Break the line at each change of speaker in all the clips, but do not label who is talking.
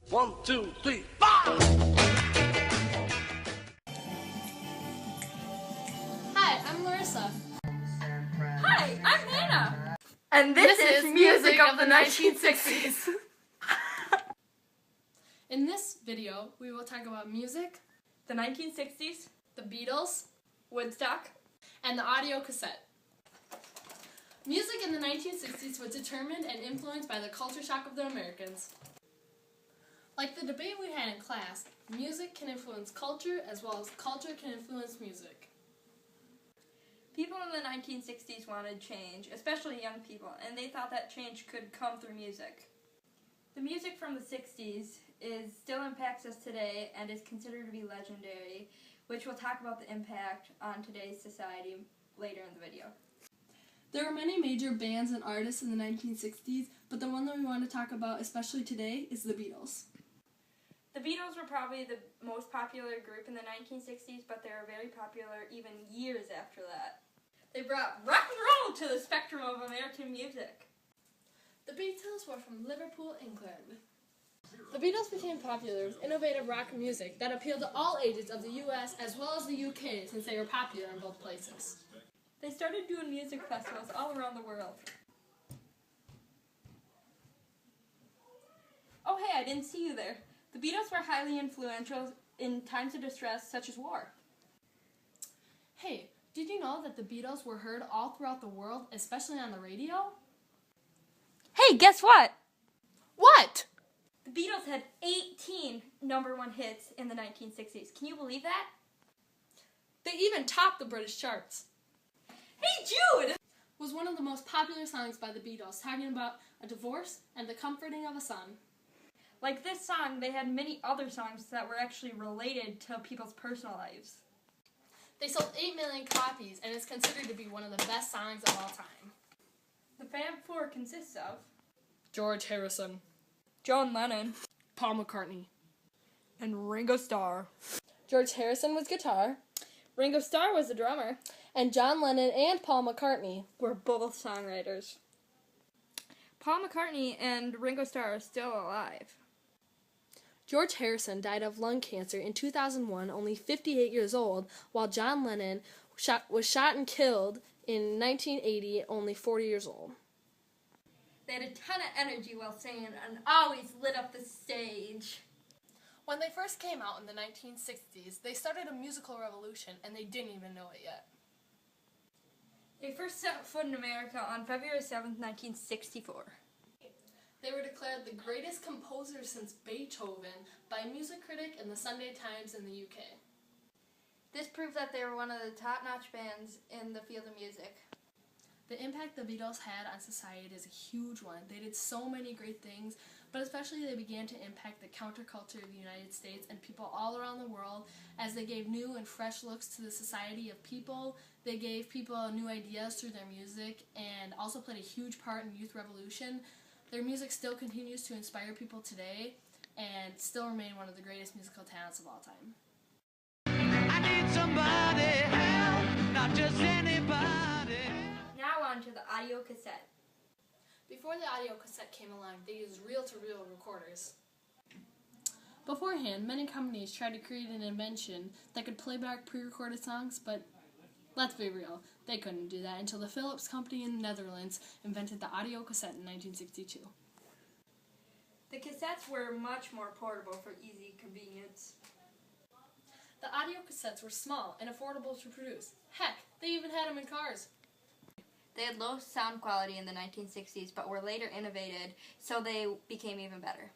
1, 2, 3, 4!
Hi, I'm Larissa.
Hi, I'm Hannah.
And this is Music of the 1960s. In this video, we will talk about music,
The 1960s,
the Beatles,
Woodstock,
and the audio cassette. Music in the 1960s was determined and influenced by the culture shock of the Americans. Like the debate we had in class, music can influence culture as well as culture can influence music.
People in the 1960s wanted change, especially young people, and they thought that change could come through music. The music from the 60s still impacts us today and is considered to be legendary, which we'll talk about the impact on today's society later in the video.
There were many major bands and artists in the 1960s, but the one that we want to talk about especially today is the Beatles.
The Beatles were probably the most popular group in the 1960s, but they were very popular even years after that. They brought rock and roll to the spectrum of American music.
The Beatles were from Liverpool, England. The Beatles became popular with innovative rock music that appealed to all ages of the US as well as the UK since they were popular in both places.
They started doing music festivals all around the world. Oh hey, I didn't see you there. The Beatles were highly influential in times of distress such as war.
Hey, did you know that the Beatles were heard all throughout the world, especially on the radio?
Hey, guess what?
What?
The Beatles had 18 #1 hits in the 1960s. Can you believe that?
They even topped the British charts.
Hey Jude!
Was one of the most popular songs by the Beatles, talking about a divorce and the comforting of a son.
Like this song, they had many other songs that were actually related to people's personal lives.
They sold 8 million copies and is considered to be one of the best songs of all time.
The Fab Four consists of
George Harrison,
John Lennon,
Paul McCartney,
and Ringo Starr.
George Harrison was guitar,
Ringo Starr was the drummer,
and John Lennon and Paul McCartney
were both songwriters. Paul McCartney and Ringo Starr are still alive.
George Harrison died of lung cancer in 2001, only 58 years old, while John Lennon was shot and killed in 1980, only 40 years old.
They had a ton of energy while singing and always lit up the stage.
When they first came out in the 1960s, they started a musical revolution, and they didn't even know it yet.
They first set foot in America on February 7th, 1964.
They were declared the greatest composer since Beethoven by a music critic in the Sunday Times in the UK.
This proves that they were one of the top-notch bands in the field of music.
The impact the Beatles had on society is a huge one. They did so many great things, but especially they began to impact the counterculture of the United States and people all around the world as they gave new and fresh looks to the society of people. They gave people new ideas through their music and also played a huge part in youth revolution. Their music still continues to inspire people today and still remain one of the greatest musical talents of all time.
I need somebody help, not just anybody.
Now on to the audio cassette.
Before the audio cassette came along, they used reel-to-reel recorders. Beforehand, many companies tried to create an invention that could play back pre-recorded songs, but let's be real, they couldn't do that until the Philips company in the Netherlands invented the audio cassette in 1962.
The cassettes were much more portable for easy convenience.
The audio cassettes were small and affordable to produce. Heck, they even had them in cars.
They had low sound quality in the 1960s, but were later innovated, so they became even better.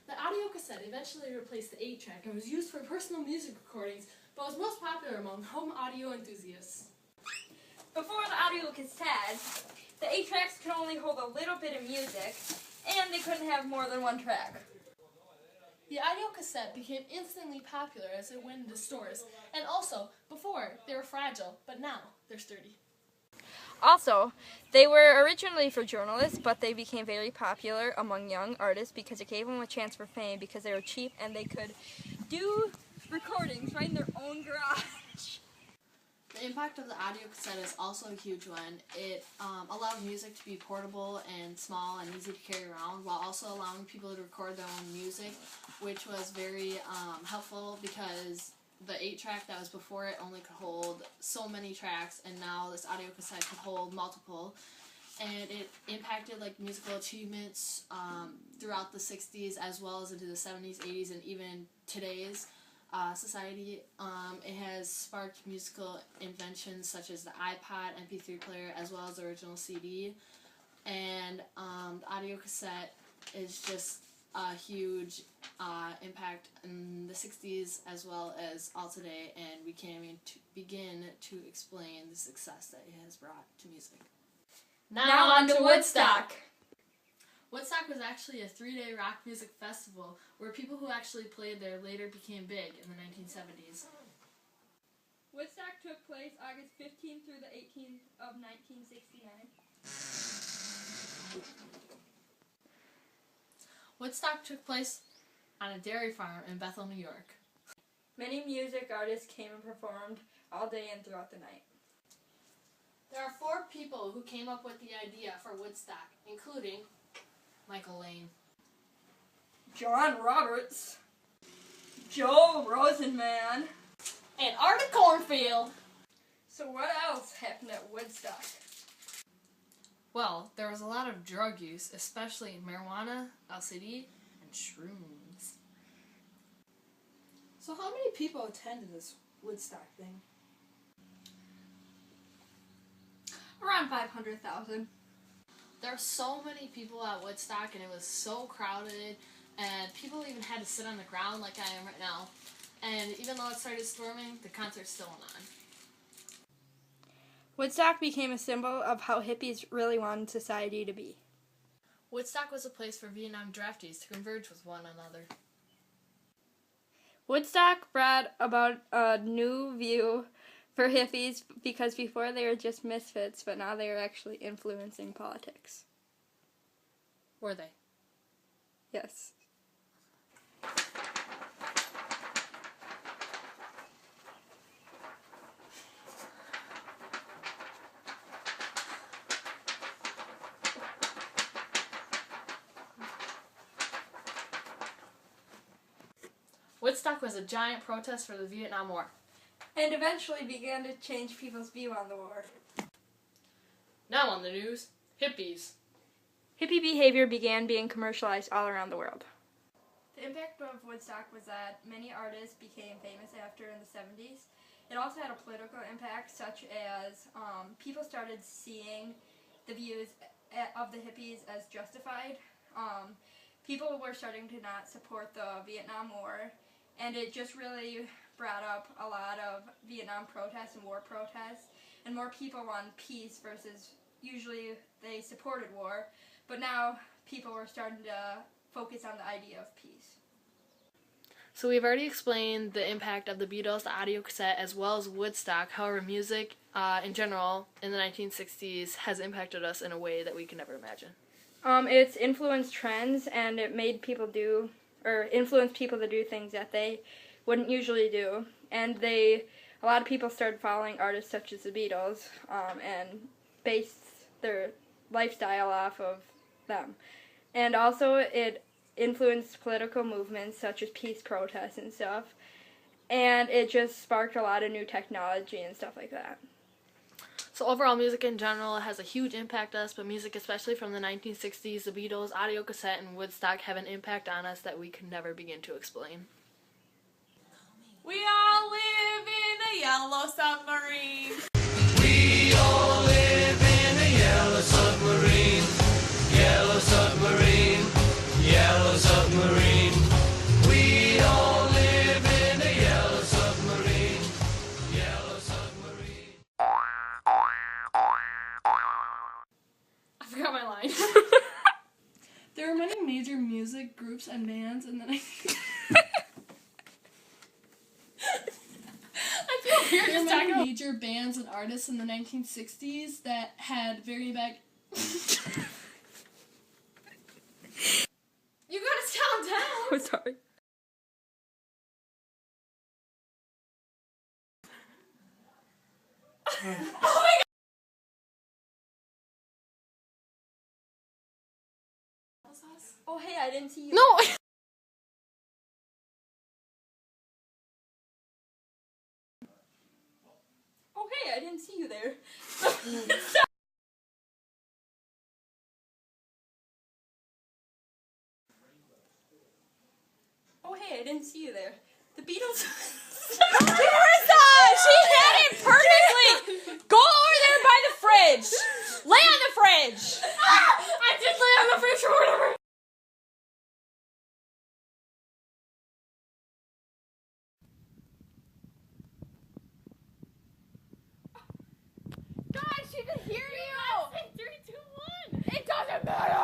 The audio cassette eventually replaced the 8-track and was used for personal music recordings, but was most popular among home audio enthusiasts.
Before the audio cassette, the 8-tracks could only hold a little bit of music, and they couldn't have more than one track.
The audio cassette became instantly popular as it went into stores, and also, before, they were fragile, but now they're sturdy.
Also, they were originally for journalists, but they became very popular among young artists because it gave them a chance for fame because they were cheap and they could do recordings right in their own garage.
The impact of the audio cassette is also a huge one. It allowed music to be portable and small and easy to carry around, while also allowing people to record their own music, which was very helpful because the 8-track that was before it only could hold so many tracks, and now this audio cassette could hold multiple. And it impacted like musical achievements throughout the 60s as well as into the 70s, 80s, and even today's society. It has sparked musical inventions such as the iPod, MP3 player, as well as the original CD. And the audio cassette is just a huge impact in the 60s as well as all today, and we can't even begin to explain the success that it has brought to music.
Now on to Woodstock.
Woodstock was actually a 3-day rock music festival where people who actually played there later became big in the 1970s.
Woodstock took place August 15th through the 18th of 1969.
Woodstock took place on a dairy farm in Bethel, New York.
Many music artists came and performed all day and throughout the night.
There are 4 people who came up with the idea for Woodstock, including Michael Lane,
John Roberts, Joe Rosenman,
and Artie Cornfield.
So what else happened at Woodstock?
Well, there was a lot of drug use, especially marijuana, LSD, and shrooms.
So how many people attended this Woodstock thing?
Around 500,000.
There were so many people at Woodstock, and it was so crowded, and people even had to sit on the ground like I am right now. And even though it started storming, the concert's still went on.
Woodstock became a symbol of how hippies really wanted society to be.
Woodstock was a place for Vietnam draftees to converge with one another.
Woodstock brought about a new view for hippies because before they were just misfits, but now they are actually influencing politics.
Were they?
Yes.
Woodstock was a giant protest for the Vietnam War.
And eventually began to change people's view on the war.
Now on the news, hippies.
Hippie behavior began being commercialized all around the world. The impact of Woodstock was that many artists became famous after in the 70s. It also had a political impact, such as people started seeing the views of the hippies as justified. People were starting to not support the Vietnam War, and it just really brought up a lot of Vietnam protests and war protests, and more people wanted peace versus usually they supported war, but now people were starting to focus on the idea of peace.
So we've already explained the impact of the Beatles, the audio cassette, as well as Woodstock. However, music in general in the 1960s has impacted us in a way that we can never imagine.
It's influenced trends, and it made people influenced people to do things that they wouldn't usually do. And a lot of people started following artists such as the Beatles, and based their lifestyle off of them. And also it influenced political movements such as peace protests and stuff. And it just sparked a lot of new technology and stuff like that.
So overall, music in general has a huge impact on us, but music especially from the 1960s, the Beatles, audio cassette, and Woodstock have an impact on us that we can never begin to explain.
We all live in a yellow submarine.
We all live in a yellow submarine. Yellow submarine. Yellow submarine. We all live in a yellow submarine. Yellow submarine.
I forgot my line.
There were many major music groups and bands in the 1960s. There were many major bands and artists in the 1960s that had very big...
You gotta calm down!
I'm sorry. Oh, hey, I didn't see you.
No.
Oh, hey, I didn't see you there. Oh, hey, I didn't see you there. The Beatles.
Larissa! She had it perfectly! Go over there by the fridge! Lay on the fridge!
I did lay on the fridge or whatever.
Guys, she can hear you! 3, 2, 1! It doesn't matter!